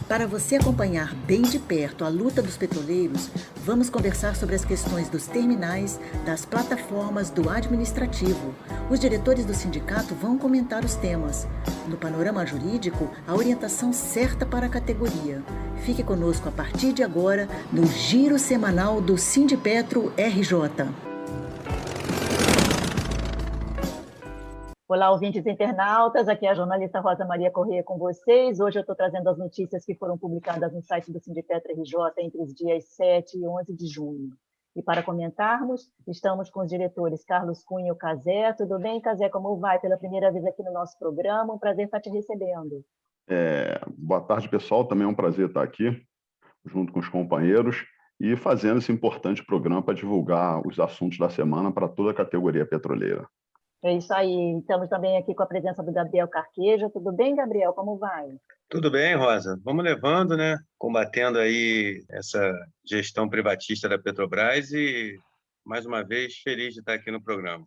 Para você acompanhar bem de perto a luta dos petroleiros, vamos conversar sobre as questões dos terminais, das plataformas, do administrativo. Os diretores do sindicato vão comentar os temas. No panorama jurídico, a orientação certa para a categoria. Fique conosco a partir de agora no Giro Semanal do Sindipetro RJ. Olá, ouvintes internautas, aqui é a jornalista Rosa Maria Corrêa com vocês. Hoje eu estou trazendo as notícias que foram publicadas no site do Sindipetro RJ entre os dias 7 e 11 de junho. E para comentarmos, estamos com os diretores Carlos Cunha e o Cazé. Tudo bem, Cazé? Como vai? Pela primeira vez aqui no nosso programa, um prazer estar te recebendo. Boa tarde, pessoal. Também é um prazer estar aqui, junto com os companheiros, e fazendo esse importante programa para divulgar os assuntos da semana para toda a categoria petroleira. É isso aí. Estamos também aqui com a presença do Gabriel Carqueja. Tudo bem, Gabriel? Como vai? Tudo bem, Rosa. Vamos levando, né? Combatendo aí essa gestão privatista da Petrobras e, mais uma vez, feliz de estar aqui no programa.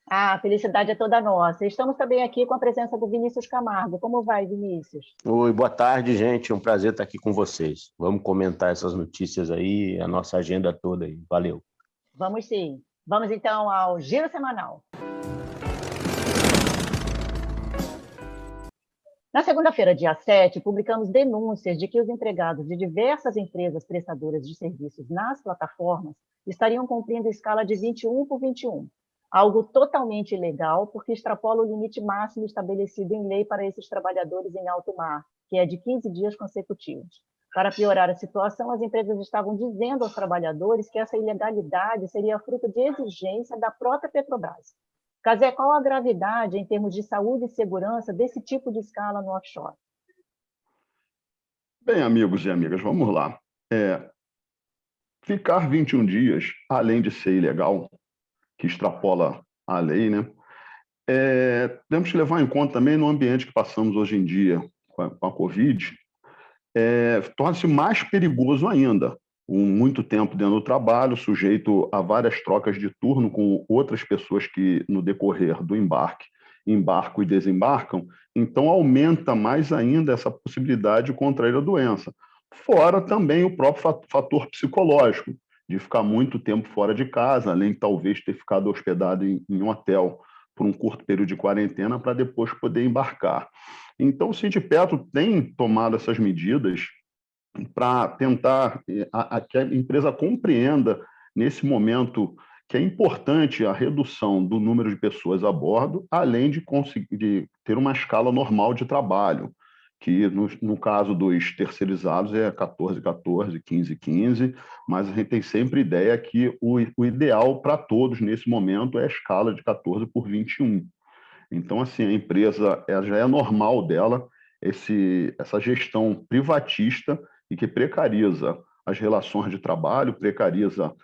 A felicidade é toda nossa. Estamos também aqui com a presença do Vinícius Camargo. Como vai, Vinícius? Oi, boa tarde, gente. É um prazer estar aqui com vocês. Vamos comentar essas notícias aí, a nossa agenda toda aí. Valeu. Vamos sim. Vamos então ao Giro Semanal. Na segunda-feira, dia 7, publicamos denúncias de que os empregados de diversas empresas prestadoras de serviços nas plataformas estariam cumprindo escala de 21 por 21, algo totalmente ilegal, porque extrapola o limite máximo estabelecido em lei para esses trabalhadores em alto mar, que é de 15 dias consecutivos. Para piorar a situação, as empresas estavam dizendo aos trabalhadores que essa ilegalidade seria fruto de exigência da própria Petrobras. Cazé, qual a gravidade em termos de saúde e segurança desse tipo de escala no offshore? Bem, amigos e amigas, vamos lá. Ficar 21 dias, além de ser ilegal, que extrapola a lei, né? Temos que levar em conta também no ambiente que passamos hoje em dia com a Covid, torna-se mais perigoso ainda. Muito tempo dentro do trabalho, sujeito a várias trocas de turno com outras pessoas que, no decorrer do embarque, embarcam e desembarcam, então aumenta mais ainda essa possibilidade de contrair a doença. Fora também o próprio fator psicológico, de ficar muito tempo fora de casa, além de talvez ter ficado hospedado em um hotel por um curto período de quarentena para depois poder embarcar. Então, o Sindipetro tem tomado essas medidas para tentar que a empresa compreenda, nesse momento, que é importante a redução do número de pessoas a bordo, além de conseguir ter uma escala normal de trabalho, que no caso dos terceirizados é 14-14, 15-15, mas a gente tem sempre ideia que o ideal para todos nesse momento é a escala de 14 por 21. Então, assim, a empresa já é normal dela essa gestão privatista e que precariza as relações de trabalho, precariza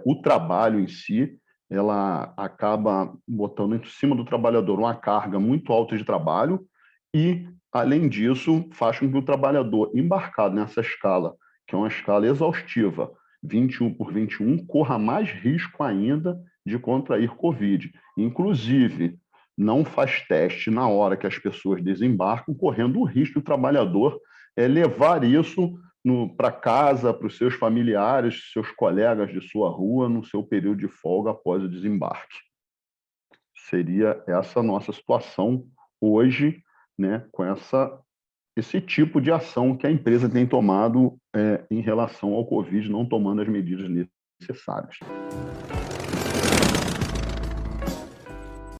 o trabalho em si, ela acaba botando em cima do trabalhador uma carga muito alta de trabalho e, além disso, faz com que o trabalhador embarcado nessa escala, que é uma escala exaustiva, 21 por 21, corra mais risco ainda de contrair Covid. Inclusive, não faz teste na hora que as pessoas desembarcam, correndo o risco do trabalhador levar isso para casa, para os seus familiares, seus colegas de sua rua, no seu período de folga após o desembarque. Seria essa a nossa situação hoje, né, com esse tipo de ação que a empresa tem tomado em relação ao Covid, não tomando as medidas necessárias.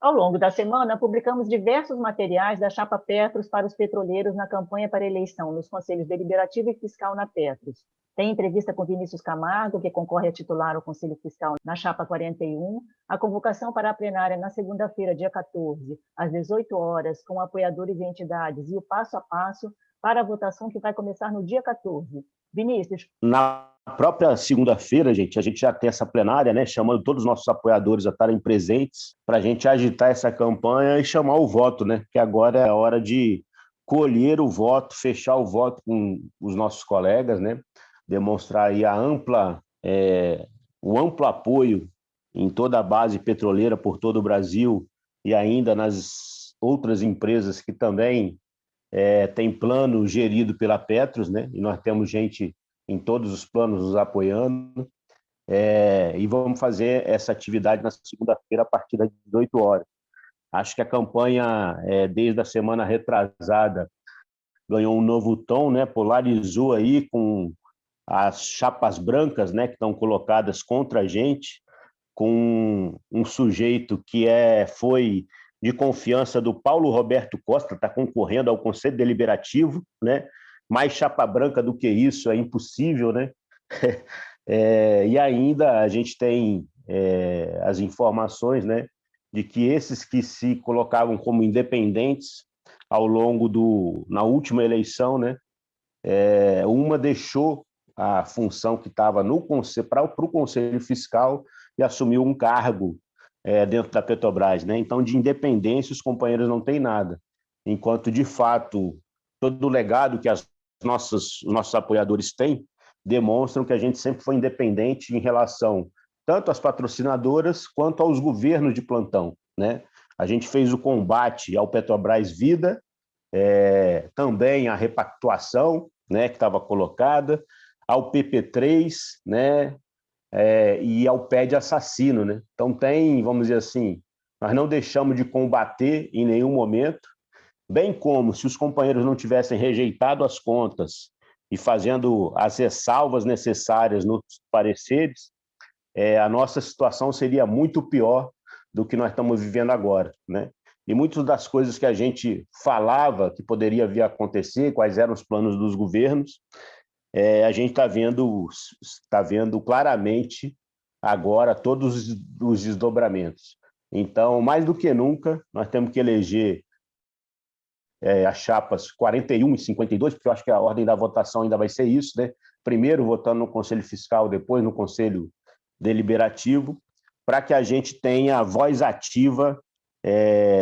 Ao longo da semana, publicamos diversos materiais da Chapa Petros para os petroleiros na campanha para eleição nos Conselhos Deliberativo e Fiscal na Petros. Tem entrevista com Vinícius Camargo, que concorre a titular o Conselho Fiscal na Chapa 41, a convocação para a plenária na segunda-feira, dia 14, às 18 horas, com apoiadores e entidades, e o passo a passo para a votação que vai começar no dia 14. Vinícius. Na própria segunda-feira, a gente já tem essa plenária, né, chamando todos os nossos apoiadores a estarem presentes para a gente agitar essa campanha e chamar o voto, né, que agora é a hora de colher o voto, fechar o voto com os nossos colegas, né, demonstrar aí o amplo apoio em toda a base petroleira por todo o Brasil e ainda nas outras empresas que também tem plano gerido pela Petros, né? E nós temos gente em todos os planos nos apoiando. E vamos fazer essa atividade na segunda-feira a partir das 18 horas. Acho que a campanha, desde a semana retrasada, ganhou um novo tom, né? Polarizou aí com as chapas brancas, né, que estão colocadas contra a gente, com um sujeito que foi de confiança do Paulo Roberto Costa, está concorrendo ao Conselho Deliberativo, né? Mais chapa branca do que isso é impossível, né? E ainda a gente tem as informações, né, de que esses que se colocavam como independentes ao longo na última eleição, né, uma deixou a função que estava para o Conselho Fiscal e assumiu um cargo dentro da Petrobras, né? Então, de independência, os companheiros não têm nada. Enquanto, de fato, todo o legado que os nossos apoiadores têm demonstram que a gente sempre foi independente em relação tanto às patrocinadoras quanto aos governos de plantão, né? A gente fez o combate ao Petrobras Vida, também a repactuação, né, que estava colocada, ao PP3, né, e ao PED assassino, né? Então vamos dizer assim, nós não deixamos de combater em nenhum momento, bem como se os companheiros não tivessem rejeitado as contas e fazendo as ressalvas necessárias nos pareceres, a nossa situação seria muito pior do que nós estamos vivendo agora, né? E muitas das coisas que a gente falava que poderia vir a acontecer, quais eram os planos dos governos, a gente está vendo claramente agora todos os desdobramentos. Então, mais do que nunca, nós temos que eleger as chapas 41 e 52, porque eu acho que a ordem da votação ainda vai ser isso, né? Primeiro votando no Conselho Fiscal, depois no Conselho Deliberativo, para que a gente tenha voz ativa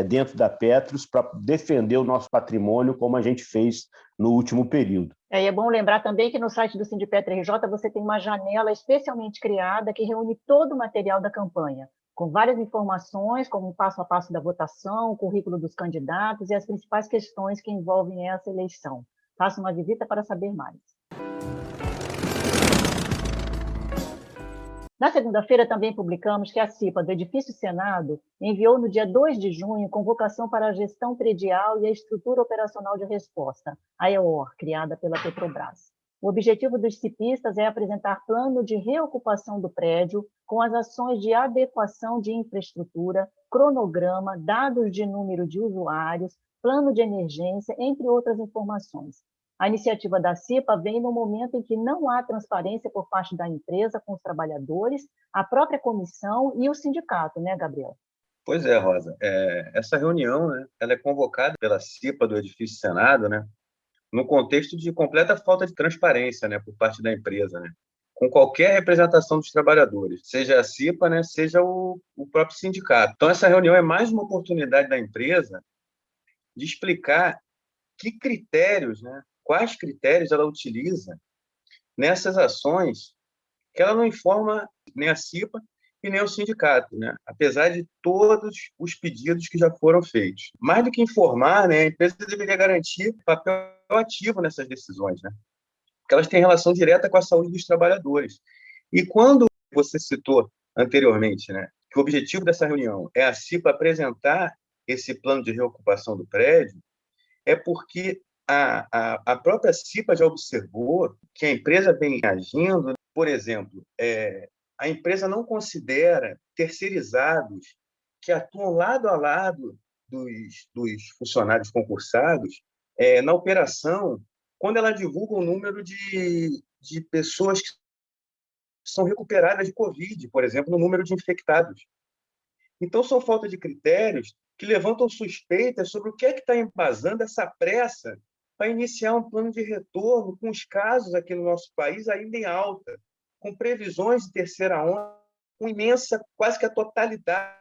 dentro da Petros para defender o nosso patrimônio, como a gente fez no último período. E é bom lembrar também que no site do Sindipetro RJ você tem uma janela especialmente criada que reúne todo o material da campanha, com várias informações, como o passo a passo da votação, o currículo dos candidatos e as principais questões que envolvem essa eleição. Faça uma visita para saber mais. Na segunda-feira, também publicamos que a CIPA do Edifício Senado enviou no dia 2 de junho convocação para a gestão predial e a estrutura operacional de resposta, a EOR, criada pela Petrobras. O objetivo dos cipistas é apresentar plano de reocupação do prédio com as ações de adequação de infraestrutura, cronograma, dados de número de usuários, plano de emergência, entre outras informações. A iniciativa da CIPA vem no momento em que não há transparência por parte da empresa com os trabalhadores, a própria comissão e o sindicato, né, Gabriel? Pois é, Rosa. Essa reunião, né, ela é convocada pela CIPA do Edifício Senado, né, no contexto de completa falta de transparência, né, por parte da empresa, né, com qualquer representação dos trabalhadores, seja a CIPA, né, seja o próprio sindicato. Então, essa reunião é mais uma oportunidade da empresa de explicar que critérios, né, quais critérios ela utiliza nessas ações que ela não informa nem a CIPA e nem o sindicato, né? Apesar de todos os pedidos que já foram feitos. Mais do que informar, né, a empresa deveria garantir papel ativo nessas decisões, né? Porque elas têm relação direta com a saúde dos trabalhadores. E quando você citou anteriormente, né, que o objetivo dessa reunião é a CIPA apresentar esse plano de reocupação do prédio, é porque a própria CIPA já observou que a empresa vem agindo, por exemplo, a empresa não considera terceirizados que atuam lado a lado dos funcionários concursados na operação, quando ela divulga o número de pessoas que são recuperadas de Covid, por exemplo, no número de infectados. Então, são falta de critérios que levantam suspeitas sobre o que é que está embasando essa pressa para iniciar um plano de retorno com os casos aqui no nosso país ainda em alta, com previsões de terceira onda, com imensa, quase que a totalidade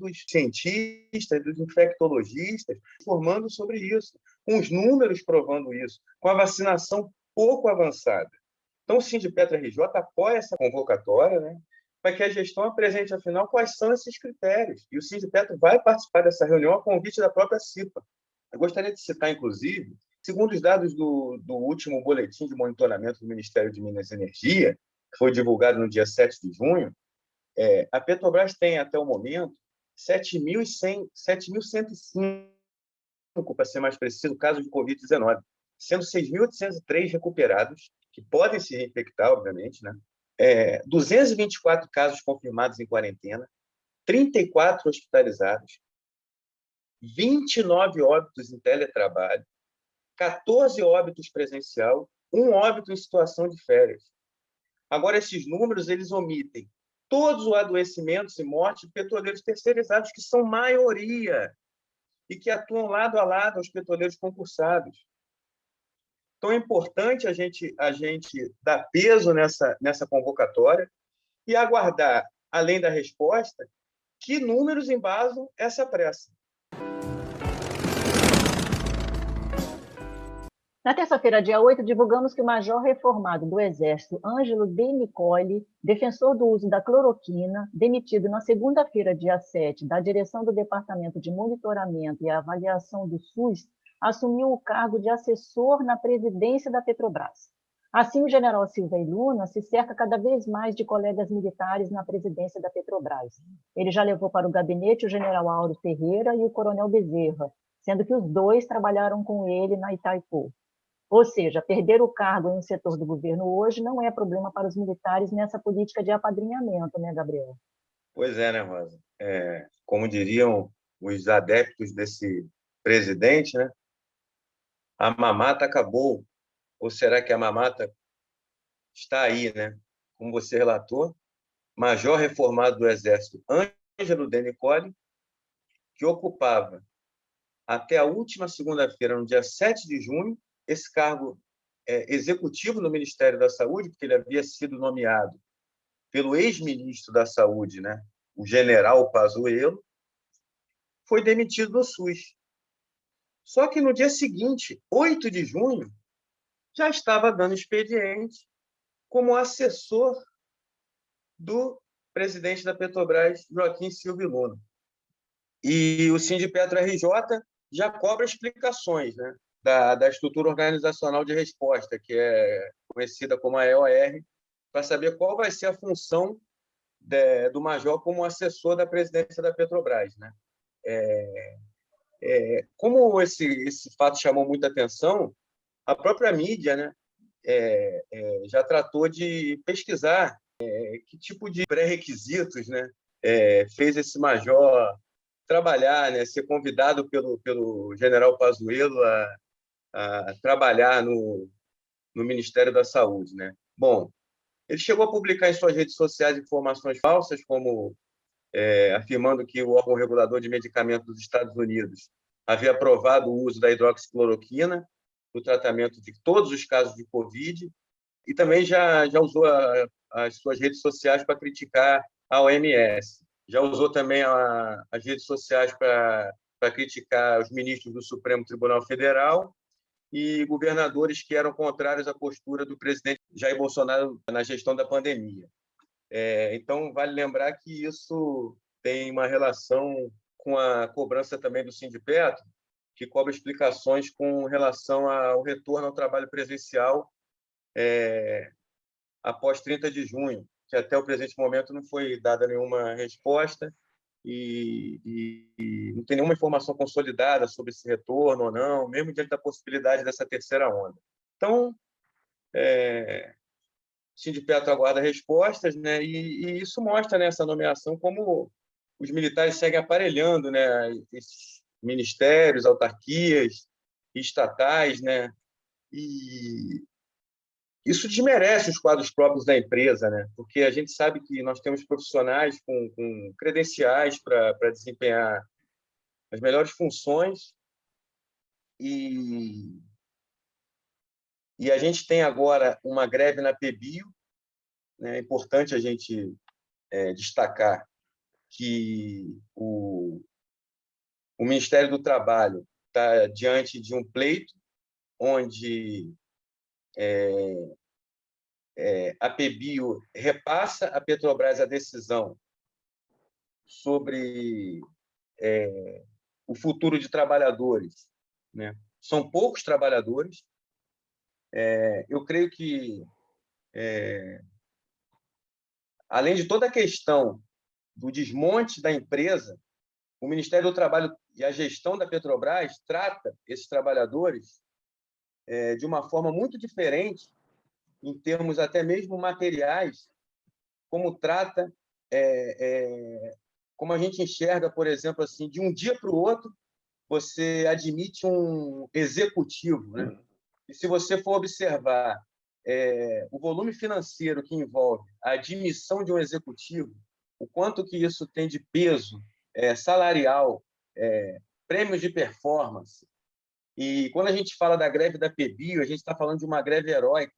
dos cientistas, dos infectologistas, informando sobre isso, com os números provando isso, com a vacinação pouco avançada. Então, o Sindipetro RJ apoia essa convocatória, né, para que a gestão apresente, afinal, quais são esses critérios. E o Sindipetro vai participar dessa reunião a convite da própria CIPA, Eu gostaria de citar, inclusive, segundo os dados do último boletim de monitoramento do Ministério de Minas e Energia, que foi divulgado no dia 7 de junho, a Petrobras tem, até o momento, 7.105, para ser mais preciso, casos de Covid-19, sendo 6.803 recuperados, que podem se reinfectar, obviamente, né? 224 casos confirmados em quarentena, 34 hospitalizados, 29 óbitos em teletrabalho, 14 óbitos presencial, 1 óbito em situação de férias. Agora, esses números eles omitem todos os adoecimentos e mortes de petroleiros terceirizados, que são maioria, e que atuam lado a lado aos petroleiros concursados. Então, é importante a gente dar peso nessa convocatória e aguardar, além da resposta, que números embasam essa pressa. Na terça-feira, dia 8, divulgamos que o major reformado do Exército, Ângelo De Nicoli, defensor do uso da cloroquina, demitido na segunda-feira, dia 7, da direção do Departamento de Monitoramento e Avaliação do SUS, assumiu o cargo de assessor na presidência da Petrobras. Assim, o general Silva Luna se cerca cada vez mais de colegas militares na presidência da Petrobras. Ele já levou para o gabinete o general Auro Ferreira e o coronel Bezerra, sendo que os dois trabalharam com ele na Itaipu. Ou seja, perder o cargo em um setor do governo hoje não é problema para os militares nessa política de apadrinhamento, né, Gabriel? Pois é, né, Rosa? Como diriam os adeptos desse presidente, né? A mamata acabou. Ou será que a mamata está aí, né? Como você relatou, major reformado do Exército, Ângelo De Nicoli, que ocupava até a última segunda-feira, no dia 7 de junho, esse cargo executivo no Ministério da Saúde, porque ele havia sido nomeado pelo ex-ministro da Saúde, né, o general Pazuello, foi demitido do SUS. Só que no dia seguinte, 8 de junho, já estava dando expediente como assessor do presidente da Petrobras, Joaquim Silva Luna. E o Sindipetro RJ já cobra explicações, né, da estrutura organizacional de resposta, que é conhecida como a EOR, para saber qual vai ser a função do major como assessor da presidência da Petrobras, né? Como esse fato chamou muita atenção, a própria mídia, né, já tratou de pesquisar que tipo de pré-requisitos, né, fez esse major trabalhar, né, ser convidado pelo general Pazuello a trabalhar no Ministério da Saúde, né? Bom, ele chegou a publicar em suas redes sociais informações falsas, como afirmando que o órgão regulador de medicamentos dos Estados Unidos havia aprovado o uso da hidroxicloroquina no tratamento de todos os casos de Covid, e também já usou as suas redes sociais para criticar a OMS. Já usou também as redes sociais para criticar os ministros do Supremo Tribunal Federal e governadores que eram contrários à postura do presidente Jair Bolsonaro na gestão da pandemia. Então, vale lembrar que isso tem uma relação com a cobrança também do Sindipetro, que cobra explicações com relação ao retorno ao trabalho presencial após 30 de junho, que até o presente momento não foi dada nenhuma resposta e não tem nenhuma informação consolidada sobre esse retorno ou não, mesmo diante da possibilidade dessa terceira onda. Então, o Sindipetro aguarda respostas, né? E isso mostra, né, essa nomeação, como os militares seguem aparelhando, né, esses ministérios, autarquias estatais, né? E isso desmerece os quadros próprios da empresa, né? Porque a gente sabe que nós temos profissionais com credenciais para desempenhar as melhores funções e a gente tem agora uma greve na PBio, né? É importante a gente destacar que o Ministério do Trabalho está diante de um pleito onde a PBio repassa à Petrobras a decisão sobre o futuro de trabalhadores né? São poucos trabalhadores. Eu creio que, além de toda a questão do desmonte da empresa, o Ministério do Trabalho e a gestão da Petrobras trata esses trabalhadores de uma forma muito diferente, em termos até mesmo materiais, como trata, como a gente enxerga, por exemplo, assim, de um dia para o outro, você admite um executivo, né? E se você for observar o volume financeiro que envolve a admissão de um executivo, o quanto que isso tem de peso salarial, prêmios de performance. E quando a gente fala da greve da PBio, a gente está falando de uma greve heróica,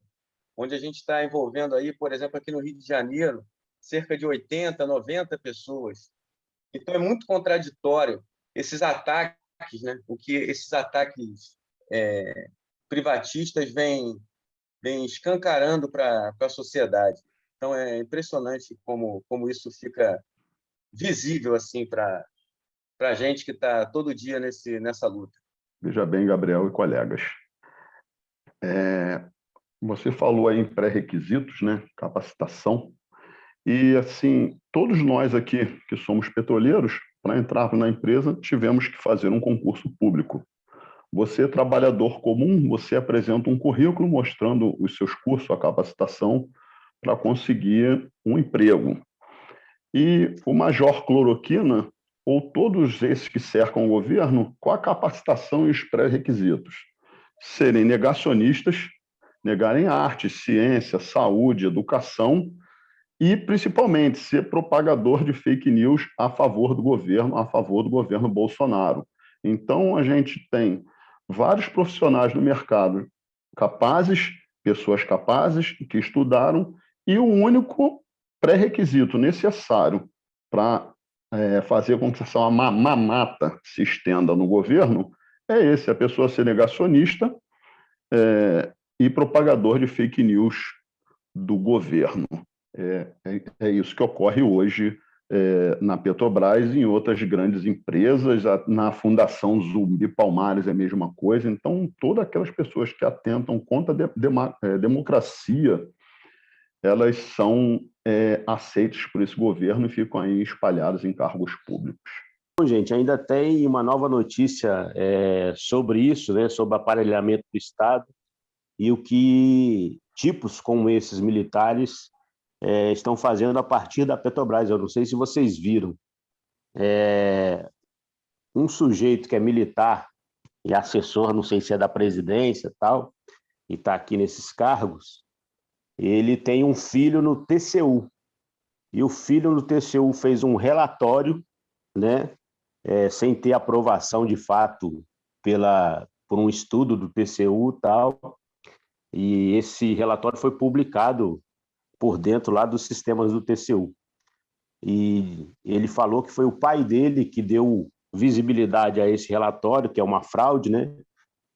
onde a gente está envolvendo aí, por exemplo, aqui no Rio de Janeiro, cerca de 80, 90 pessoas. Então, é muito contraditório esses ataques, né? O que esses ataques privatistas vêm escancarando para a sociedade. Então, é impressionante como isso fica visível assim para a gente que está todo dia nessa luta. Veja bem, Gabriel e colegas. Você falou aí em pré-requisitos, né? Capacitação. E, assim, todos nós aqui que somos petroleiros, para entrar na empresa, tivemos que fazer um concurso público. Você, trabalhador comum, você apresenta um currículo mostrando os seus cursos, a capacitação, para conseguir um emprego. E o Major Cloroquina, ou todos esses que cercam o governo, com a capacitação e os pré-requisitos? Serem negacionistas, negarem arte, ciência, saúde, educação, e, principalmente, ser propagador de fake news a favor do governo Bolsonaro. Então, a gente tem vários profissionais no mercado capazes, pessoas capazes, que estudaram, e o único pré-requisito necessário para fazer com que essa mamata se estenda no governo é esse, a pessoa ser negacionista e propagador de fake news do governo. É isso que ocorre hoje na Petrobras e em outras grandes empresas. Na Fundação Zumbi Palmares é a mesma coisa. Então, todas aquelas pessoas que atentam contra a democracia, elas são aceitas por esse governo e ficam aí espalhadas em cargos públicos. Bom, gente, ainda tem uma nova notícia sobre isso, né, sobre o aparelhamento do Estado e o que tipos como esses militares estão fazendo a partir da Petrobras. Eu não sei se vocês viram. Um sujeito que é militar e assessor, não sei se é da presidência tal, e está aqui nesses cargos, ele tem um filho no TCU. E o filho no TCU fez um relatório, né, sem ter aprovação de fato por um estudo do TCU tal, e esse relatório foi publicado por dentro lá dos sistemas do TCU. E ele falou que foi o pai dele que deu visibilidade a esse relatório, que é uma fraude, né?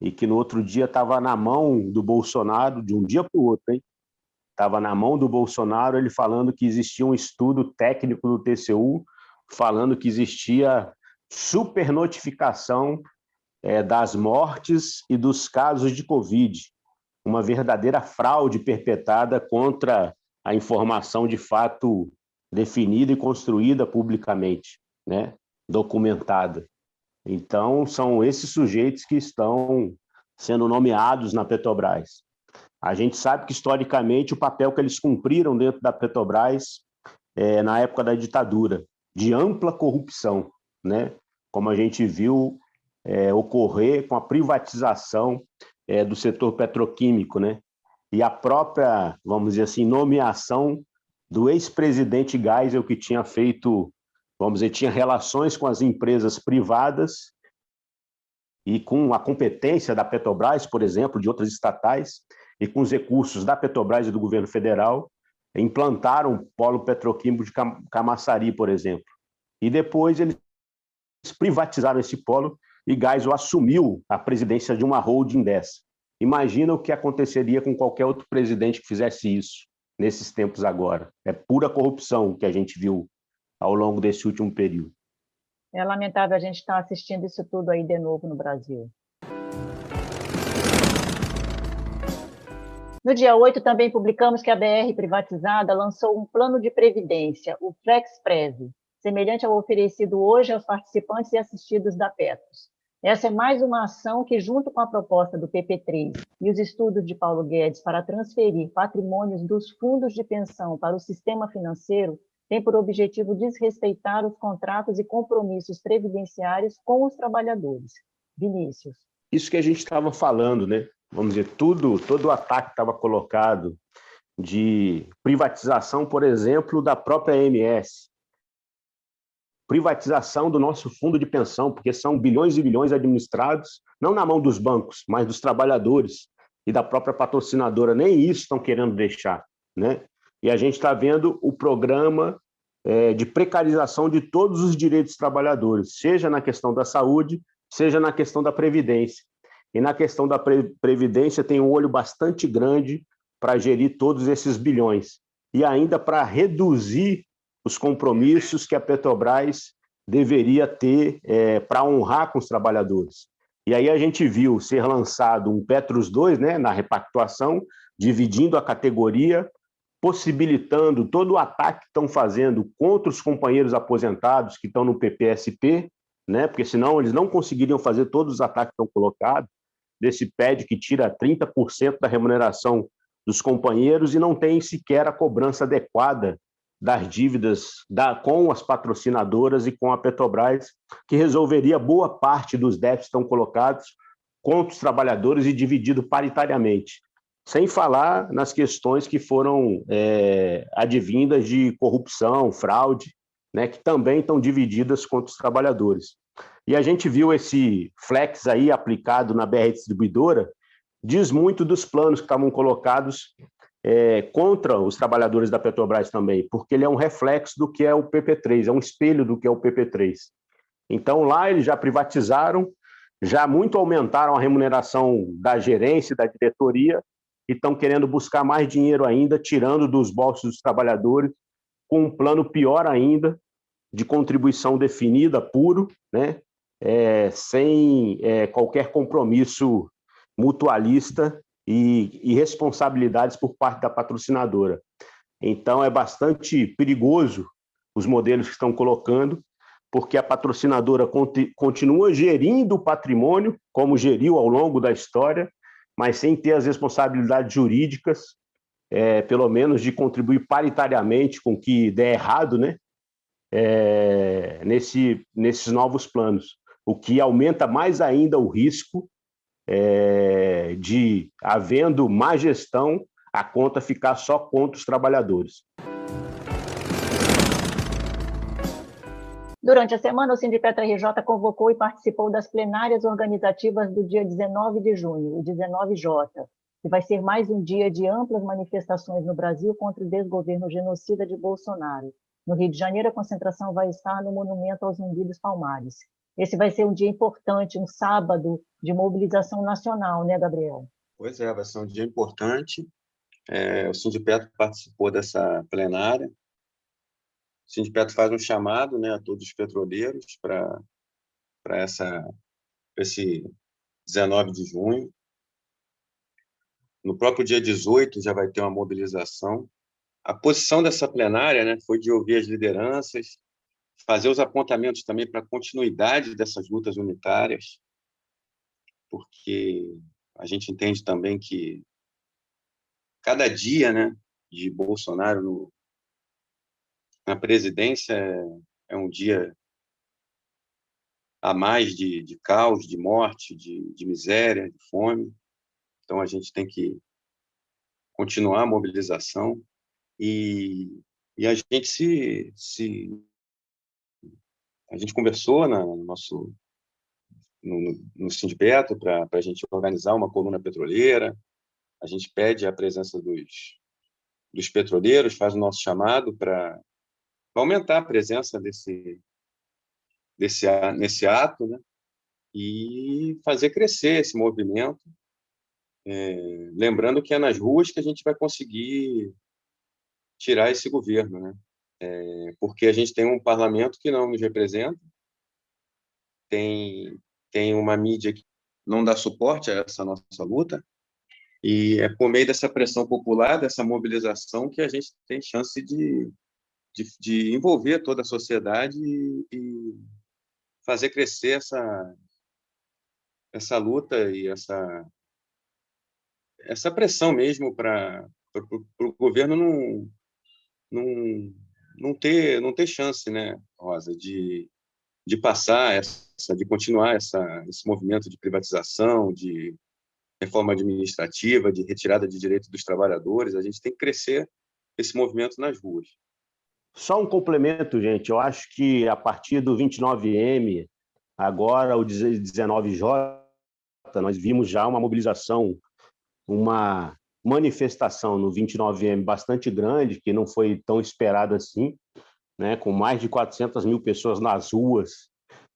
E que no outro dia estava na mão do Bolsonaro, de um dia para o outro, hein? Estava na mão do Bolsonaro, ele falando que existia um estudo técnico do TCU, falando que existia supernotificação das mortes e dos casos de Covid, uma verdadeira fraude perpetrada contra a informação de fato definida e construída publicamente, né? Documentada. Então, são esses sujeitos que estão sendo nomeados na Petrobras. A gente sabe que, historicamente, o papel que eles cumpriram dentro da Petrobras na época da ditadura, de ampla corrupção, né? Como a gente viu ocorrer com a privatização do setor petroquímico, né? E a própria, vamos dizer assim, nomeação do ex-presidente Geisel, que tinha feito, vamos dizer, tinha relações com as empresas privadas e com a competência da Petrobras, por exemplo, de outras estatais, e com os recursos da Petrobras e do governo federal, implantaram o polo petroquímico de Camaçari, por exemplo. E depois eles privatizaram esse polo e Geisel assumiu a presidência de uma holding dessa. Imagina o que aconteceria com qualquer outro presidente que fizesse isso nesses tempos agora. É pura corrupção que a gente viu ao longo desse último período. É lamentável a gente estar assistindo isso tudo aí de novo no Brasil. No dia 8, também publicamos que a BR privatizada lançou um plano de previdência, o FlexPrev, semelhante ao oferecido hoje aos participantes e assistidos da Petros. Essa é mais uma ação que, junto com a proposta do PP3 e os estudos de Paulo Guedes para transferir patrimônios dos fundos de pensão para o sistema financeiro, tem por objetivo desrespeitar os contratos e compromissos previdenciários com os trabalhadores. Vinícius. Isso que a gente estava falando, né? Vamos dizer, todo o ataque estava colocado de privatização, por exemplo, da própria AMS, privatização do nosso fundo de pensão, porque são bilhões e bilhões administrados, não na mão dos bancos, mas dos trabalhadores e da própria patrocinadora. Nem isso estão querendo deixar, né? E a gente está vendo o programa de precarização de todos os direitos dos trabalhadores, seja na questão da saúde, seja na questão da previdência. E na questão da previdência tem um olho bastante grande para gerir todos esses bilhões e ainda para reduzir os compromissos que a Petrobras deveria ter para honrar com os trabalhadores. E aí a gente viu ser lançado um Petros 2, né, na repactuação, dividindo a categoria, possibilitando todo o ataque que estão fazendo contra os companheiros aposentados que estão no PPSP, né, porque senão eles não conseguiriam fazer todos os ataques que estão colocados, desse PED que tira 30% da remuneração dos companheiros e não tem sequer a cobrança adequada das dívidas com as patrocinadoras e com a Petrobras, que resolveria boa parte dos déficits que estão colocados contra os trabalhadores e dividido paritariamente. Sem falar nas questões que foram advindas de corrupção, fraude, né, que também estão divididas contra os trabalhadores. E a gente viu esse flex aí aplicado na BR Distribuidora, diz muito dos planos que estavam colocados contra os trabalhadores da Petrobras também, porque ele é um reflexo do que é o PP3, é um espelho do que é o PP3. Então, lá eles já privatizaram, já muito aumentaram a remuneração da gerência, da diretoria, e estão querendo buscar mais dinheiro ainda, tirando dos bolsos dos trabalhadores, com um plano pior ainda, de contribuição definida, puro, né? Sem qualquer compromisso mutualista e responsabilidades por parte da patrocinadora. Então, é bastante perigoso os modelos que estão colocando, porque a patrocinadora continua gerindo o patrimônio, como geriu ao longo da história, mas sem ter as responsabilidades jurídicas, pelo menos de contribuir paritariamente com o que der errado, né? Nesses novos planos, o que aumenta mais ainda o risco de, havendo má gestão, a conta ficar só contra os trabalhadores. Durante a semana, o Sindipetra RJ convocou e participou das plenárias organizativas do dia 19 de junho, o 19J, que vai ser mais um dia de amplas manifestações no Brasil contra o desgoverno genocida de Bolsonaro. No Rio de Janeiro, a concentração vai estar no Monumento aos Zumbi dos Palmares. Esse vai ser um dia importante, um sábado de mobilização nacional, né, Gabriel? Pois é, vai ser um dia importante. O Sindipetra participou dessa plenária. O Sindipetra faz um chamado, né, a todos os petroleiros para esse 19 de junho. No próprio dia 18 já vai ter uma mobilização. A posição dessa plenária, né, foi de ouvir as lideranças, fazer os apontamentos também para a continuidade dessas lutas unitárias, porque a gente entende também que cada dia, né, de Bolsonaro na presidência é um dia a mais de caos, de morte, de miséria, de fome. Então, a gente tem que continuar a mobilização e a gente a gente conversou no Sindipetra para a gente organizar uma coluna petroleira. A gente pede a presença dos petroleiros, faz o nosso chamado para aumentar a presença nesse ato, né? E fazer crescer esse movimento. Lembrando que é nas ruas que a gente vai conseguir tirar esse governo, né? Porque a gente tem um parlamento que não nos representa, tem uma mídia que não dá suporte a essa nossa luta, E é por meio dessa pressão popular, dessa mobilização, que a gente tem chance de envolver toda a sociedade e fazer crescer essa luta e essa pressão mesmo para o governo não, não ter chance, né, Rosa, de passar de continuar esse movimento de privatização, de reforma administrativa, de retirada de direitos dos trabalhadores. A gente tem que crescer esse movimento nas ruas. Só um complemento, gente. Eu acho que a partir do 29M, agora o 19J, nós vimos já uma mobilização, uma manifestação no 29M bastante grande, que não foi tão esperado assim, né? Com mais de 400 mil pessoas nas ruas,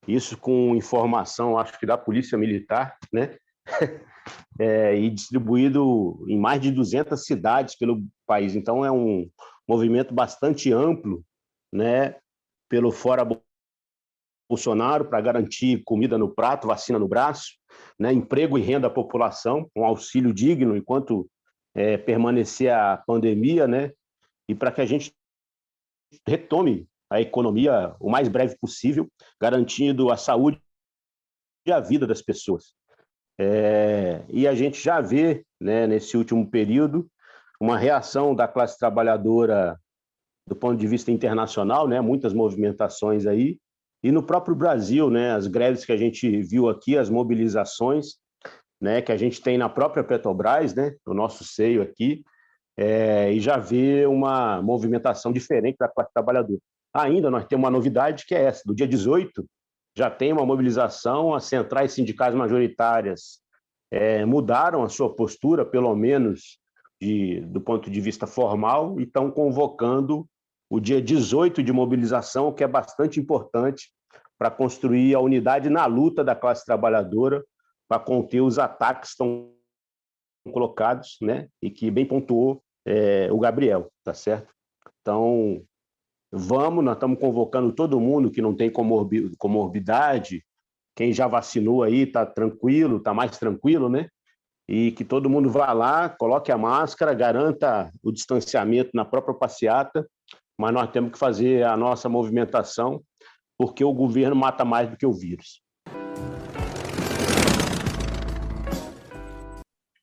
isso com informação, acho que da Polícia Militar, né? E distribuído em mais de 200 cidades pelo país. Então, é um movimento bastante amplo, né? Pelo Fora Bolsonaro, para garantir comida no prato, vacina no braço, né? Emprego e renda à população, um auxílio digno enquanto permanecer a pandemia, né? E para que a gente retome a economia o mais breve possível, garantindo a saúde e a vida das pessoas. E a gente já vê, né, nesse último período, uma reação da classe trabalhadora do ponto de vista internacional, né, muitas movimentações aí, e no próprio Brasil, né, as greves que a gente viu aqui, as mobilizações, né, que a gente tem na própria Petrobras, né, no nosso seio aqui, e já vê uma movimentação diferente da classe trabalhadora. Ainda nós temos uma novidade que é essa, do dia 18, já tem uma mobilização, as centrais sindicais majoritárias mudaram a sua postura, pelo menos do ponto de vista formal, e estão convocando o dia 18 de mobilização, que é bastante importante para construir a unidade na luta da classe trabalhadora, para conter os ataques que estão colocados, né? E que bem pontuou o Gabriel, tá certo? Então, nós estamos convocando todo mundo que não tem comorbidade, quem já vacinou aí está tranquilo, está mais tranquilo, né? E que todo mundo vá lá, coloque a máscara, garanta o distanciamento na própria passeata, mas nós temos que fazer a nossa movimentação, porque o governo mata mais do que o vírus.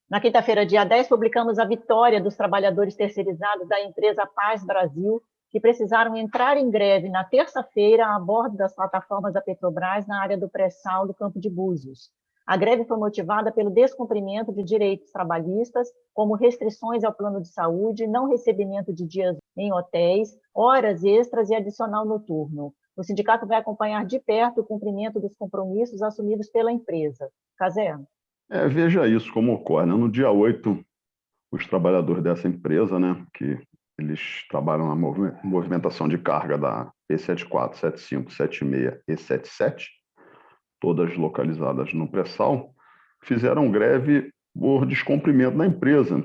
Na quinta-feira, dia 10, publicamos a vitória dos trabalhadores terceirizados da empresa Paz Brasil, que precisaram entrar em greve na terça-feira a bordo das plataformas da Petrobras na área do pré-sal do Campo de Búzios. A greve foi motivada pelo descumprimento de direitos trabalhistas, como restrições ao plano de saúde, não recebimento de dias em hotéis, horas extras e adicional noturno. O sindicato vai acompanhar de perto o cumprimento dos compromissos assumidos pela empresa. Cazé? Veja isso como ocorre, né? No dia 8, os trabalhadores dessa empresa, né, que eles trabalham na movimentação de carga da P74, 75, 76 e 77, todas localizadas no pré-sal, fizeram greve por descumprimento da empresa.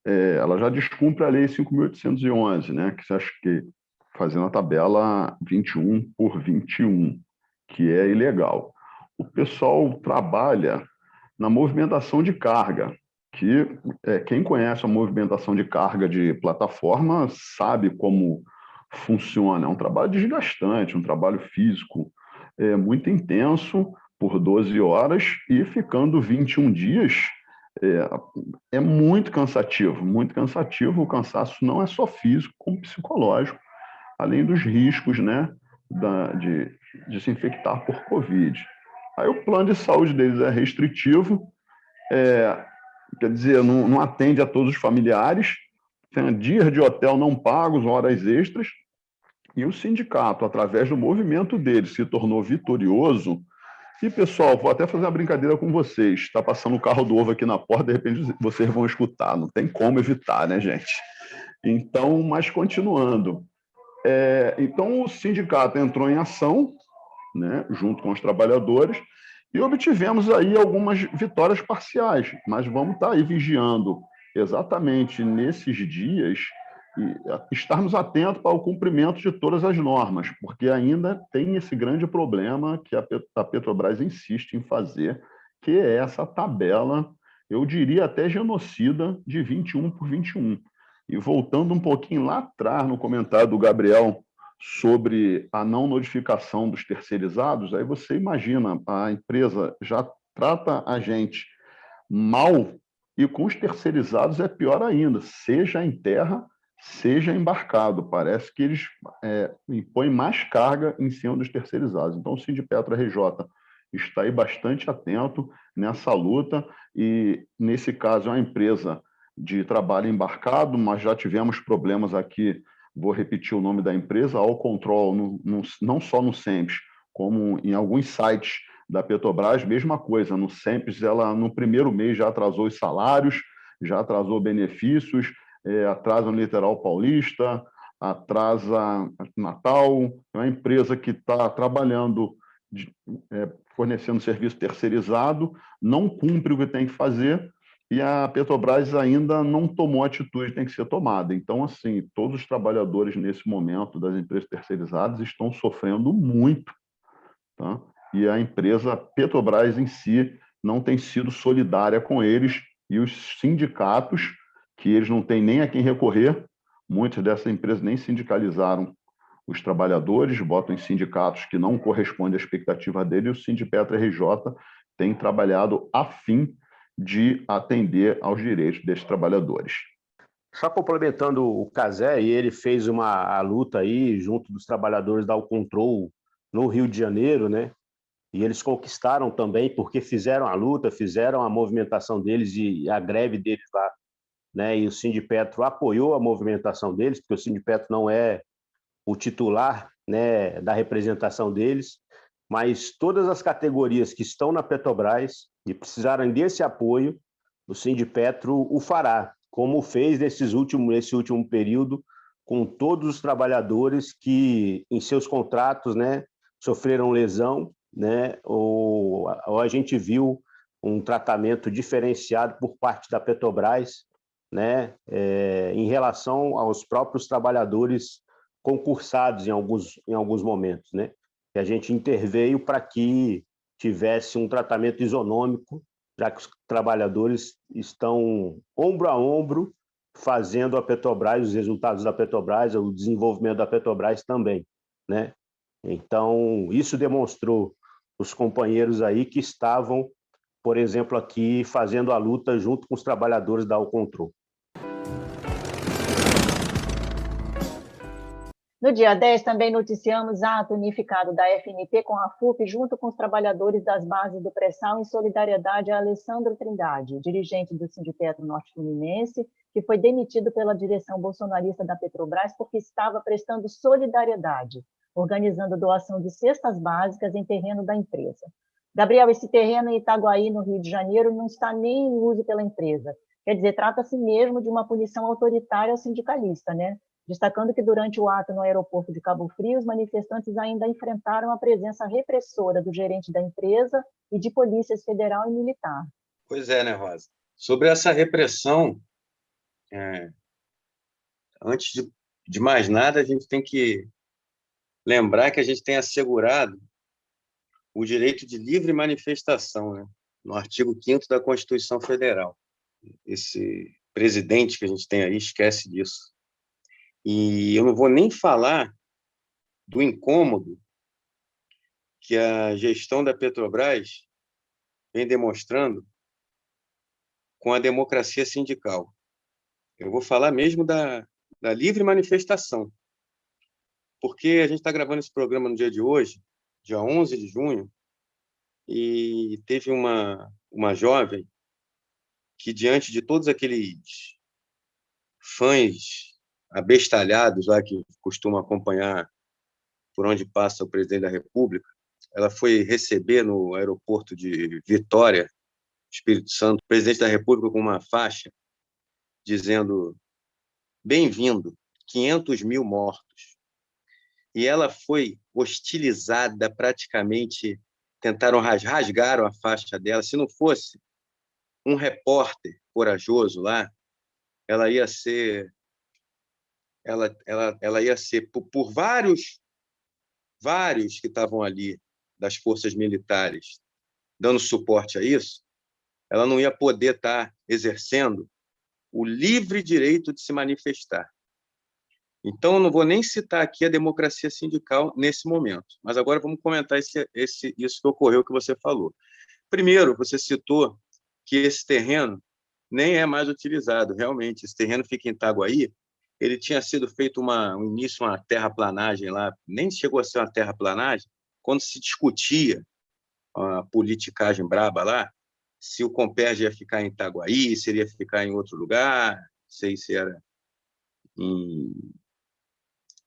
Ela já descumpre a Lei 5.811, né, que acho que fazendo a tabela 21 por 21, que é ilegal. O pessoal trabalha na movimentação de carga, que quem conhece a movimentação de carga de plataforma sabe como funciona. É um trabalho desgastante, um trabalho físico muito intenso, por 12 horas, e ficando 21 dias é muito cansativo, muito cansativo. O cansaço não é só físico, como psicológico, além dos riscos, né, de se infectar por Covid. Aí o plano de saúde deles é restritivo, quer dizer, não atende a todos os familiares, tem dias de hotel não pagos, horas extras, e o sindicato, através do movimento dele, se tornou vitorioso. E, pessoal, vou até fazer uma brincadeira com vocês. Está passando o carro do ovo aqui na porta, de repente vocês vão escutar. Não tem como evitar, né, gente? Então, mas continuando. Então, o sindicato entrou em ação, né, junto com os trabalhadores, e obtivemos aí algumas vitórias parciais, mas vamos estar aí vigiando exatamente nesses dias e estarmos atentos para o cumprimento de todas as normas, porque ainda tem esse grande problema que a Petrobras insiste em fazer, que é essa tabela eu diria até genocida, de 21 por 21. E voltando um pouquinho lá atrás no comentário do Gabriel sobre a não notificação dos terceirizados, aí você imagina, a empresa já trata a gente mal e com os terceirizados é pior ainda, seja em terra, seja embarcado. Parece que eles impõem mais carga em cima dos terceirizados. Então, o Sindipetro RJ está aí bastante atento nessa luta e, nesse caso, é uma empresa de trabalho embarcado, mas já tivemos problemas aqui, vou repetir o nome da empresa, All Control, não só no SEMPES, como em alguns sites da Petrobras, mesma coisa, no SEMPES, ela no primeiro mês já atrasou os salários, já atrasou benefícios, atrasa no Litoral Paulista, atrasa Natal, é uma empresa que está trabalhando, fornecendo serviço terceirizado, não cumpre o que tem que fazer, e a Petrobras ainda não tomou a atitude que tem que ser tomada. Então, assim, todos os trabalhadores nesse momento das empresas terceirizadas estão sofrendo muito, tá? E a empresa Petrobras em si não tem sido solidária com eles, e os sindicatos, que eles não têm nem a quem recorrer, muitas dessas empresas nem sindicalizaram os trabalhadores, botam em sindicatos que não correspondem à expectativa dele, e o Sindipetro RJ tem trabalhado a fim de atender aos direitos desses trabalhadores. Só complementando o Cazé, e ele fez a luta aí junto dos trabalhadores da Alcontrol no Rio de Janeiro, né? E eles conquistaram também, porque fizeram a luta, fizeram a movimentação deles e a greve deles lá, né? E o Sindipetro apoiou a movimentação deles, porque o Sindipetro não é o titular, né, da representação deles, mas todas as categorias que estão na Petrobras e precisarem desse apoio, o Sindipetro o fará, como fez nesse último período com todos os trabalhadores que, em seus contratos, né, sofreram lesão, né, ou a gente viu um tratamento diferenciado por parte da Petrobras, né, em relação aos próprios trabalhadores concursados em alguns momentos, né? E a gente interveio para que tivesse um tratamento isonômico, já que os trabalhadores estão ombro a ombro fazendo a Petrobras, os resultados da Petrobras, o desenvolvimento da Petrobras também, né? Então, isso demonstrou os companheiros aí que estavam, por exemplo, aqui fazendo a luta junto com os trabalhadores da Alcontrol. No dia 10, também noticiamos ato unificado da FNP com a FUP, junto com os trabalhadores das bases do pré-sal, em solidariedade a Alessandro Trindade, dirigente do Sindipetro Norte Fluminense, que foi demitido pela direção bolsonarista da Petrobras porque estava prestando solidariedade, organizando doação de cestas básicas em terreno da empresa. Gabriel, esse terreno em Itaguaí, no Rio de Janeiro, não está nem em uso pela empresa. Quer dizer, trata-se mesmo de uma punição autoritária ao sindicalista, né? Destacando que durante o ato no aeroporto de Cabo Frio, os manifestantes ainda enfrentaram a presença repressora do gerente da empresa e de polícias federal e militar. Pois é, né, Rosa? Sobre essa repressão, antes de mais nada, a gente tem que lembrar que a gente tem assegurado o direito de livre manifestação, né? No artigo 5º da Constituição Federal. Esse presidente que a gente tem aí esquece disso. E eu não vou nem falar do incômodo que a gestão da Petrobras vem demonstrando com a democracia sindical. Eu vou falar mesmo da livre manifestação, porque a gente está gravando esse programa no dia de hoje, dia 11 de junho, e teve uma jovem que, diante de todos aqueles fãs abestalhados lá que costumam acompanhar por onde passa o presidente da República, ela foi receber no aeroporto de Vitória, Espírito Santo, o presidente da República com uma faixa dizendo: bem-vindo, 500 mil mortos. E ela foi hostilizada praticamente, rasgaram a faixa dela. Se não fosse um repórter corajoso lá, ela ia ser por vários que estavam ali das forças militares dando suporte a isso, ela não ia poder estar exercendo o livre direito de se manifestar. Então, eu não vou nem citar aqui a democracia sindical nesse momento, mas agora vamos comentar isso que ocorreu, que você falou. Primeiro, você citou que esse terreno nem é mais utilizado. Realmente, esse terreno fica em Itaguaí. Ele tinha sido feito no início uma terraplanagem lá, nem chegou a ser uma terraplanagem, quando se discutia a politicagem braba lá, se o Comperj ia ficar em Itaguaí, se ele ia ficar em outro lugar, não sei se era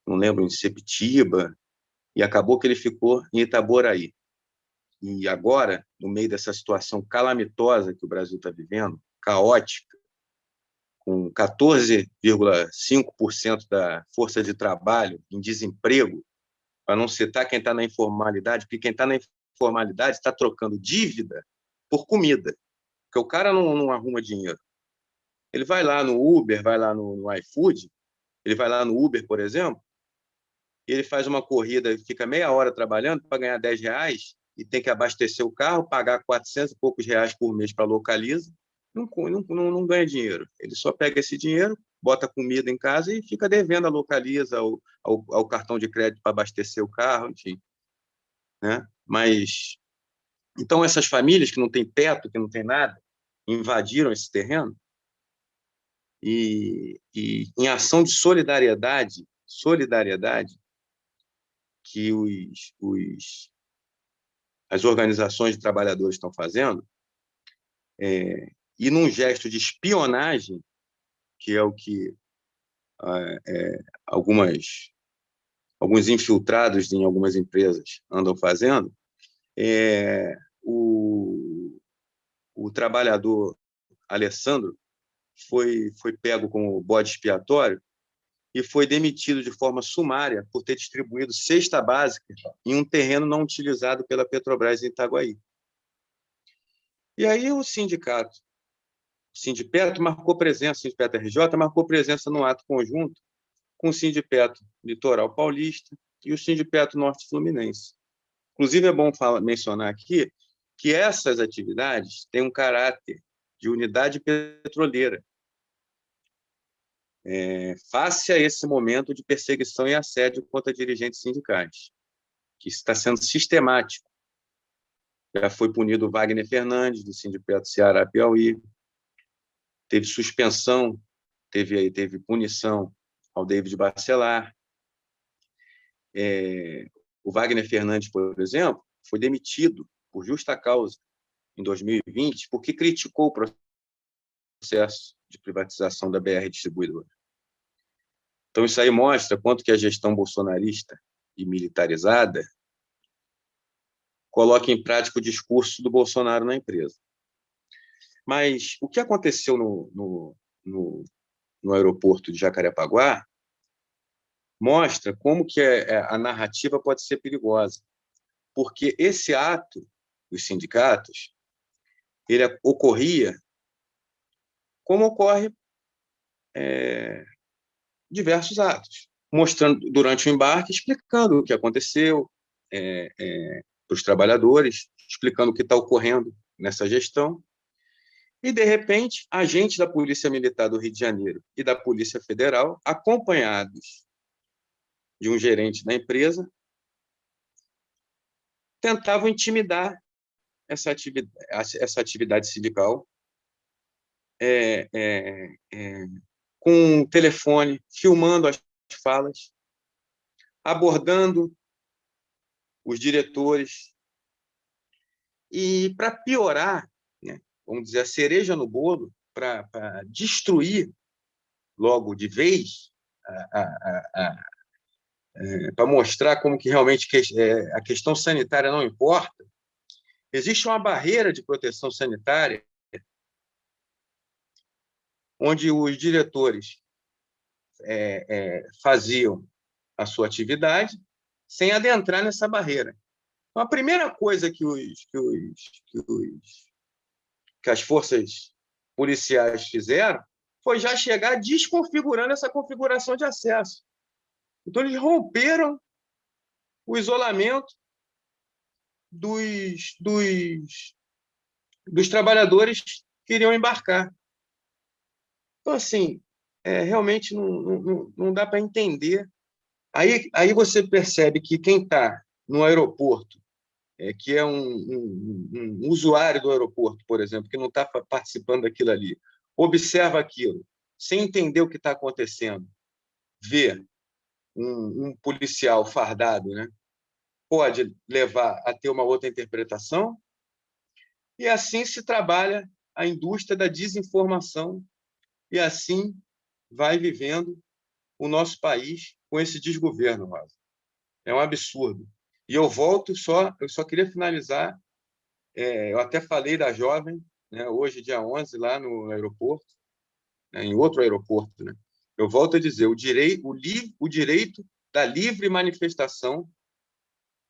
não lembro, em Sepitiba, e acabou que ele ficou em Itaboraí. E agora, no meio dessa situação calamitosa que o Brasil está vivendo, caótica, com 14,5% da força de trabalho em desemprego, para não citar quem está na informalidade, porque quem está na informalidade está trocando dívida por comida, porque o cara não arruma dinheiro. Ele vai lá no Uber, vai lá no iFood, ele vai lá no Uber, por exemplo, e ele faz uma corrida e fica meia hora trabalhando para ganhar R$10 e tem que abastecer o carro, pagar 400 e poucos reais por mês para a Localiza, não ganha dinheiro. Ele só pega esse dinheiro, bota comida em casa e fica devendo a Localiza ao cartão de crédito para abastecer o carro, enfim. Né? Mas, então, essas famílias que não têm teto, que não têm nada, invadiram esse terreno e em ação de solidariedade que as organizações de trabalhadores estão fazendo, e num gesto de espionagem, que é o que alguns infiltrados em algumas empresas andam fazendo, o trabalhador Alessandro foi pego como bode expiatório e foi demitido de forma sumária por ter distribuído cesta básica em um terreno não utilizado pela Petrobras em Itaguaí. E aí o Sindipeto marcou presença, o Sindipeto RJ marcou presença no ato conjunto com o Sindipeto Litoral Paulista e o Sindipeto Norte Fluminense. Inclusive, é bom mencionar aqui que essas atividades têm um caráter de unidade petroleira, face a esse momento de perseguição e assédio contra dirigentes sindicais, que está sendo sistemático. Já foi punido o Wagner Fernandes, do Sindipeto Ceará Piauí, teve suspensão, teve punição ao David Bacelar. O Wagner Fernandes, por exemplo, foi demitido por justa causa em 2020 porque criticou o processo de privatização da BR Distribuidora. Então, isso aí mostra quanto que a gestão bolsonarista e militarizada coloca em prática o discurso do Bolsonaro na empresa. Mas o que aconteceu no aeroporto de Jacarepaguá mostra como que a narrativa pode ser perigosa, porque esse ato dos sindicatos ele ocorria como ocorre diversos atos, mostrando durante o embarque, explicando o que aconteceu para os trabalhadores, explicando o que está ocorrendo nessa gestão, e, de repente, agentes da Polícia Militar do Rio de Janeiro e da Polícia Federal, acompanhados de um gerente da empresa, tentavam intimidar essa atividade sindical com um telefone, filmando as falas, abordando os diretores. E, para piorar, né, vamos dizer, a cereja no bolo, para destruir logo de vez, para mostrar como que realmente a questão sanitária não importa, existe uma barreira de proteção sanitária onde os diretores faziam a sua atividade sem adentrar nessa barreira. Então, a primeira coisa que as forças policiais fizeram foi já chegar desconfigurando essa configuração de acesso. Então, eles romperam o isolamento dos dos trabalhadores que iriam embarcar. Então, assim, realmente não dá para entender. Aí você percebe que quem está no aeroporto, que é um usuário do aeroporto, por exemplo, que não está participando daquilo ali, observa aquilo, sem entender o que está acontecendo, vê um policial fardado, né, pode levar a ter uma outra interpretação, e assim se trabalha a indústria da desinformação, e assim vai vivendo o nosso país com esse desgoverno, Rosa. É um absurdo. E eu só queria finalizar, eu até falei da jovem, né, hoje, dia 11, lá no aeroporto, né, em outro aeroporto, né? Eu volto a dizer, o direito da livre manifestação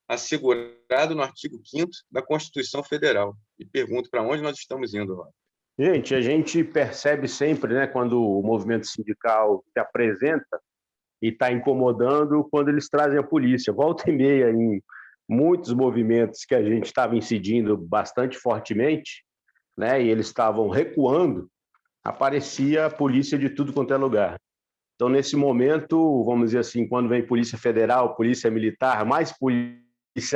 assegurado no artigo 5º da Constituição Federal. E pergunto para onde nós estamos indo, Rosa. Gente, a gente percebe sempre, né, quando o movimento sindical se apresenta e está incomodando, quando eles trazem a polícia. Volta e meia, em muitos movimentos que a gente estava incidindo bastante fortemente, né, e eles estavam recuando, aparecia a polícia de tudo quanto é lugar. Então, nesse momento, vamos dizer assim, quando vem Polícia Federal, Polícia Militar, mais polícia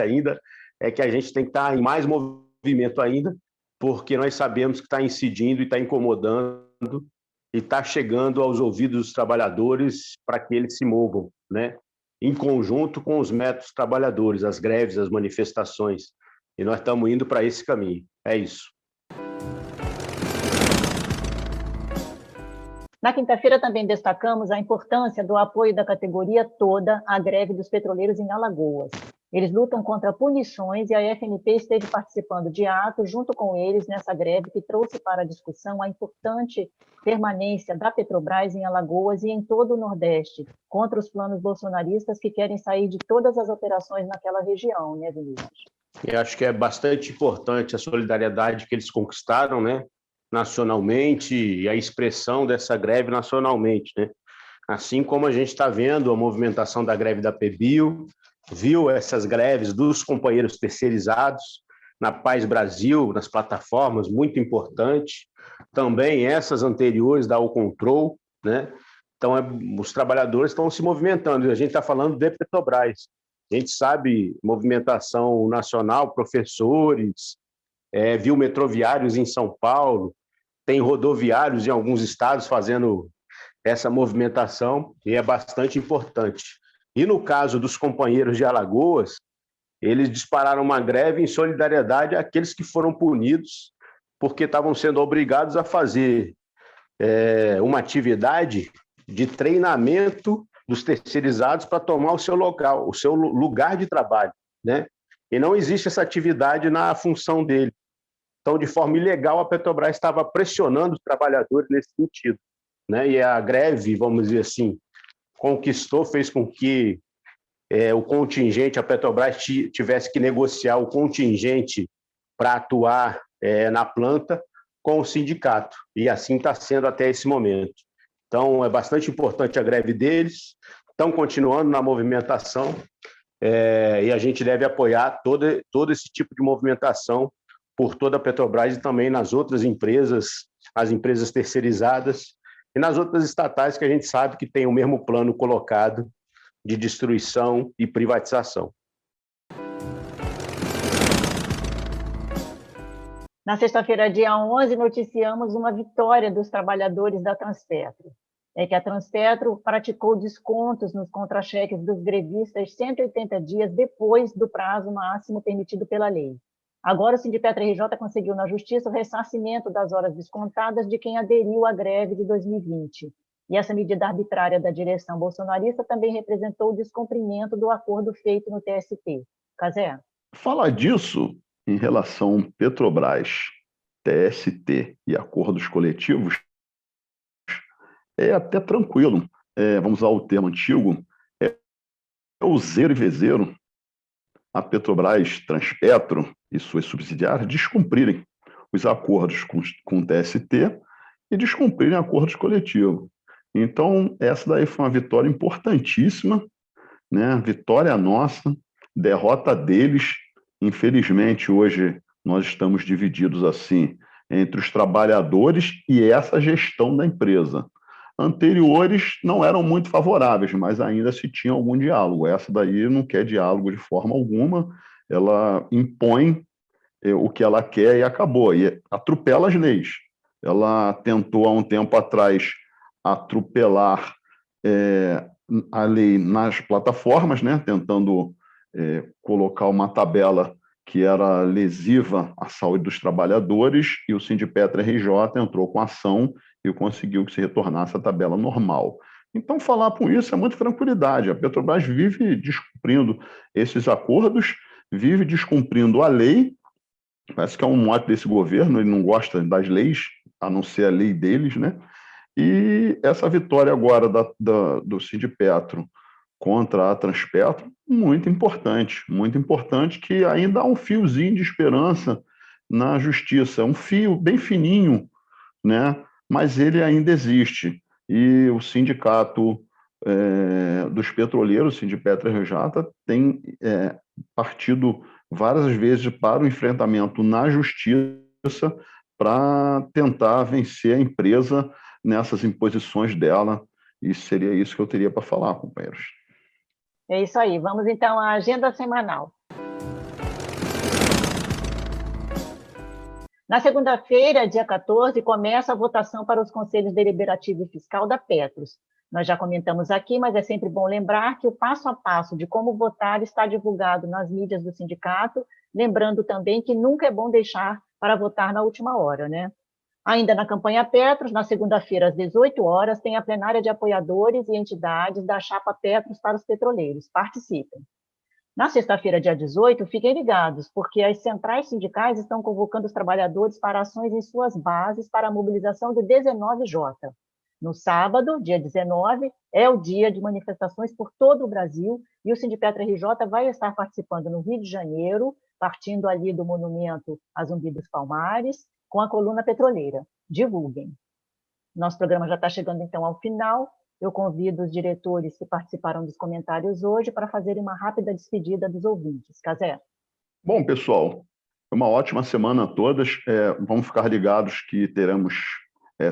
ainda, é que a gente tem que estar em mais movimento ainda, porque nós sabemos que está incidindo e está incomodando e está chegando aos ouvidos dos trabalhadores para que eles se movam, né? Em conjunto com os métodos trabalhadores, as greves, as manifestações. E nós estamos indo para esse caminho. É isso. Na quinta-feira também destacamos a importância do apoio da categoria toda à greve dos petroleiros em Alagoas. Eles lutam contra punições e a FNP esteve participando de atos junto com eles nessa greve que trouxe para a discussão a importante permanência da Petrobras em Alagoas e em todo o Nordeste, contra os planos bolsonaristas que querem sair de todas as operações naquela região, né, Vinícius? Eu acho que é bastante importante a solidariedade que eles conquistaram, né, nacionalmente, e a expressão dessa greve nacionalmente, né? Assim como a gente está vendo a movimentação da greve da PBio, viu essas greves dos companheiros terceirizados na Paz Brasil, nas plataformas, muito importante. Também essas anteriores da Alcontrol, né? Então, os trabalhadores estão se movimentando. A gente está falando de Petrobras. A gente sabe movimentação nacional, professores, viu metroviários em São Paulo, tem rodoviários em alguns estados fazendo essa movimentação, e é bastante importante. E no caso dos companheiros de Alagoas, eles dispararam uma greve em solidariedade àqueles que foram punidos porque estavam sendo obrigados a fazer uma atividade de treinamento dos terceirizados para tomar o seu local, o seu lugar de trabalho, né? E não existe essa atividade na função dele. Então, de forma ilegal, a Petrobras estava pressionando os trabalhadores nesse sentido, né? E a greve, vamos dizer assim, fez com que o contingente, a Petrobras tivesse que negociar o contingente para atuar na planta com o sindicato, e assim está sendo até esse momento. Então, é bastante importante a greve deles, estão continuando na movimentação, e a gente deve apoiar todo esse tipo de movimentação por toda a Petrobras e também nas outras empresas, as empresas terceirizadas e nas outras estatais que a gente sabe que tem o mesmo plano colocado de destruição e privatização. Na sexta-feira, dia 11, noticiamos uma vitória dos trabalhadores da Transpetro. É que a Transpetro praticou descontos nos contra-cheques dos grevistas 180 dias depois do prazo máximo permitido pela lei. Agora, o Sindipetro RJ conseguiu na Justiça o ressarcimento das horas descontadas de quem aderiu à greve de 2020. E essa medida arbitrária da direção bolsonarista também representou o descumprimento do acordo feito no TST. Cazé? Falar disso em relação Petrobras, TST e acordos coletivos é até tranquilo. Vamos usar o termo antigo, é o zero e vezeiro. A Petrobras, Transpetro e suas subsidiárias descumprirem os acordos com o TST e descumprirem acordos coletivos. Então, essa daí foi uma vitória importantíssima, né? Vitória nossa, derrota deles. Infelizmente, hoje nós estamos divididos assim entre os trabalhadores e essa gestão da empresa. Anteriores não eram muito favoráveis, mas ainda se tinha algum diálogo. Essa daí não quer diálogo de forma alguma, ela impõe o que ela quer e acabou, e atropela as leis. Ela tentou, há um tempo atrás, atropelar a lei nas plataformas, né, tentando colocar uma tabela que era lesiva à saúde dos trabalhadores, e o Sindipetra RJ entrou com ação e conseguiu que se retornasse à tabela normal. Então, falar com isso é muita tranquilidade. A Petrobras vive descumprindo esses acordos, vive descumprindo a lei. Parece que é um mote desse governo, ele não gosta das leis, a não ser a lei deles, né? E essa vitória agora do Sindipetro contra a Transpetro, muito importante, que ainda há um fiozinho de esperança na justiça, um fio bem fininho, né? Mas ele ainda existe. E o sindicato dos petroleiros, o Sindipetra RJ, tem partido várias vezes para o enfrentamento na justiça para tentar vencer a empresa nessas imposições dela, e seria isso que eu teria para falar, companheiros. É isso aí. Vamos então à agenda semanal. Na segunda-feira, dia 14, começa a votação para os conselhos deliberativo e fiscal da Petros. Nós já comentamos aqui, mas é sempre bom lembrar que o passo a passo de como votar está divulgado nas mídias do sindicato, lembrando também que nunca é bom deixar para votar na última hora, né? Ainda na campanha Petros, na segunda-feira, às 18 horas, tem a plenária de apoiadores e entidades da chapa Petros para os petroleiros. Participem. Na sexta-feira, dia 18, fiquem ligados, porque as centrais sindicais estão convocando os trabalhadores para ações em suas bases para a mobilização do 19J. No sábado, dia 19, é o dia de manifestações por todo o Brasil e o Sindipetra RJ vai estar participando no Rio de Janeiro, partindo ali do monumento a Zumbi dos Palmares, com a coluna petroleira. Divulguem. Nosso programa já está chegando, então, ao final. Eu convido os diretores que participaram dos comentários hoje para fazerem uma rápida despedida dos ouvintes. Casé. Bom, pessoal, uma ótima semana a todas. Vamos ficar ligados que teremos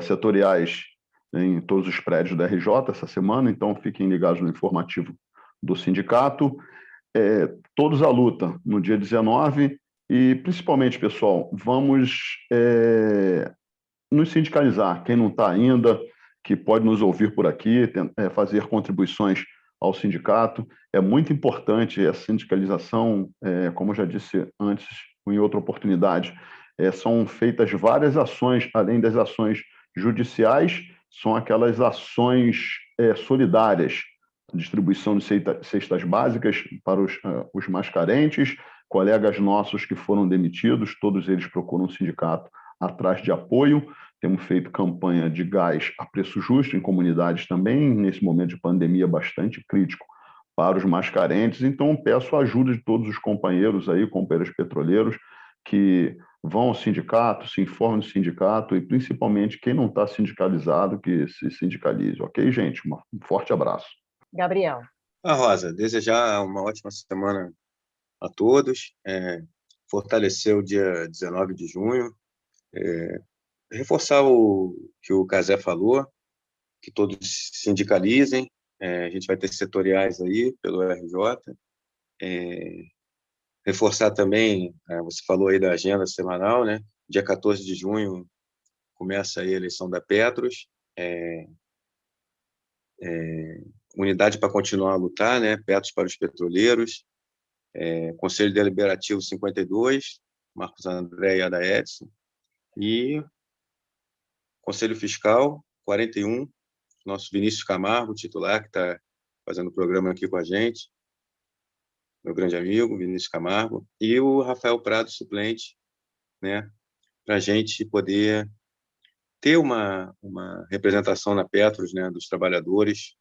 setoriais em todos os prédios da RJ essa semana, então fiquem ligados no informativo do sindicato. Todos à luta no dia 19 e, principalmente, pessoal, vamos nos sindicalizar. Quem não está ainda, que pode nos ouvir por aqui, fazer contribuições ao sindicato. É muito importante a sindicalização, como eu já disse antes, em outra oportunidade, são feitas várias ações, além das ações judiciais, são aquelas ações solidárias, distribuição de cestas básicas para os mais carentes, colegas nossos que foram demitidos, todos eles procuram um sindicato atrás de apoio. Temos feito campanha de gás a preço justo em comunidades também, nesse momento de pandemia bastante crítico para os mais carentes. Então, peço a ajuda de todos os companheiros aí, companheiros petroleiros, que vão ao sindicato, se informem do sindicato e, principalmente, quem não está sindicalizado, que se sindicalize. Ok, gente? Um forte abraço. Gabriel. Rosa, desejar uma ótima semana a todos, fortalecer o dia 19 de junho, reforçar o que o Casé falou, que todos se sindicalizem, a gente vai ter setoriais aí pelo RJ, reforçar também, você falou aí da agenda semanal, né? Dia 14 de junho começa aí a eleição da Petros, unidade para continuar a lutar, né? Petros para os petroleiros, Conselho Deliberativo 52, Marcos André e Ada Edson, e Conselho Fiscal 41, nosso Vinícius Camargo, titular, que está fazendo o programa aqui com a gente, meu grande amigo, Vinícius Camargo, e o Rafael Prado, suplente, né, para a gente poder ter uma representação na Petros, né, dos trabalhadores,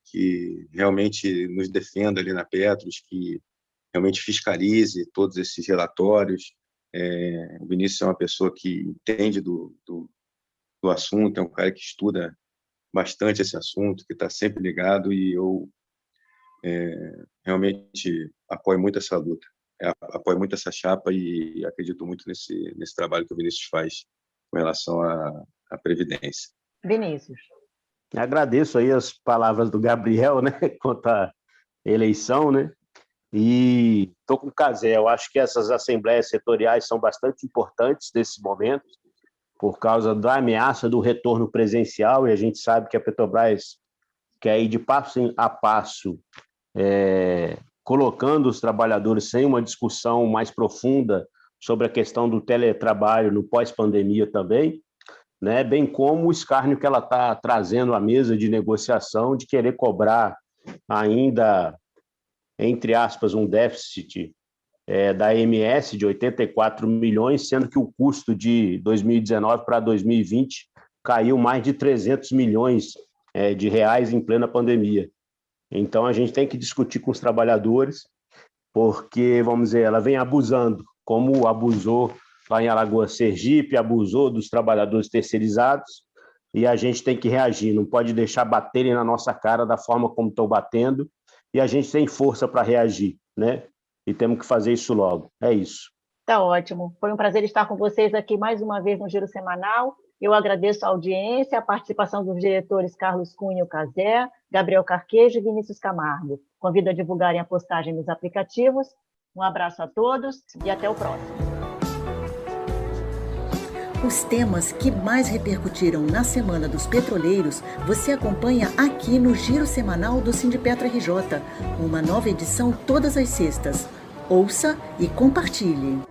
que realmente nos defenda ali na Petros, que realmente fiscalize todos esses relatórios. O Vinícius é uma pessoa que entende do assunto, é um cara que estuda bastante esse assunto, que está sempre ligado, e eu realmente apoio muito essa luta. apoio muito essa chapa e acredito muito nesse trabalho que o Vinícius faz com relação à Previdência. Vinícius. Agradeço aí as palavras do Gabriel, né, quanto à eleição, né, e estou com o Cazé. Eu acho que essas assembleias setoriais são bastante importantes nesse momento, por causa da ameaça do retorno presencial, e a gente sabe que a Petrobras quer ir de passo a passo, colocando os trabalhadores sem uma discussão mais profunda sobre a questão do teletrabalho no pós-pandemia também, né? Bem como o escárnio que ela está trazendo à mesa de negociação de querer cobrar ainda, entre aspas, um déficit da AMS de 84 milhões, sendo que o custo de 2019 para 2020 caiu mais de 300 milhões de reais em plena pandemia. Então, a gente tem que discutir com os trabalhadores, porque, vamos dizer, ela vem abusando, como abusou lá em Alagoas, Sergipe, abusou dos trabalhadores terceirizados, e a gente tem que reagir, não pode deixar baterem na nossa cara da forma como estão batendo, e a gente tem força para reagir, né? E temos que fazer isso logo. É isso. Tá ótimo. Foi um prazer estar com vocês aqui mais uma vez no Giro Semanal. Eu agradeço a audiência, a participação dos diretores Carlos Cunha e o Cazé, Gabriel Carquejo e Vinícius Camargo. Convido a divulgarem a postagem nos aplicativos. Um abraço a todos e até o próximo. Os temas que mais repercutiram na Semana dos Petroleiros você acompanha aqui no Giro Semanal do Sindipetra RJ, uma nova edição todas as sextas. Ouça e compartilhe.